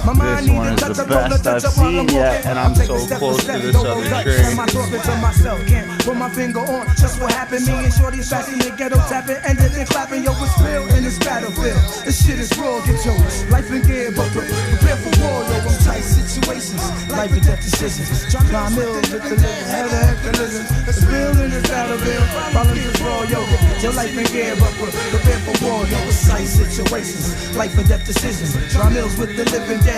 This one is the best I've seen yet, and I'm so close to this other train. I'm talking to myself, can't put my finger on just what happened. Me and Shorty's back in the ghetto tapping, ended in clapping. Yo, it's real in this battlefield. This shit is raw, get your life in gear, but prepare for war, yo. I'm tight situations, life and death decisions. John Mills with the living, how the heck the living. It's real in this battlefield. Follow this raw, yo. Get your life in gear, but prepare for war, yo. It's tight situations, life and death decisions. John Mills with the living dead.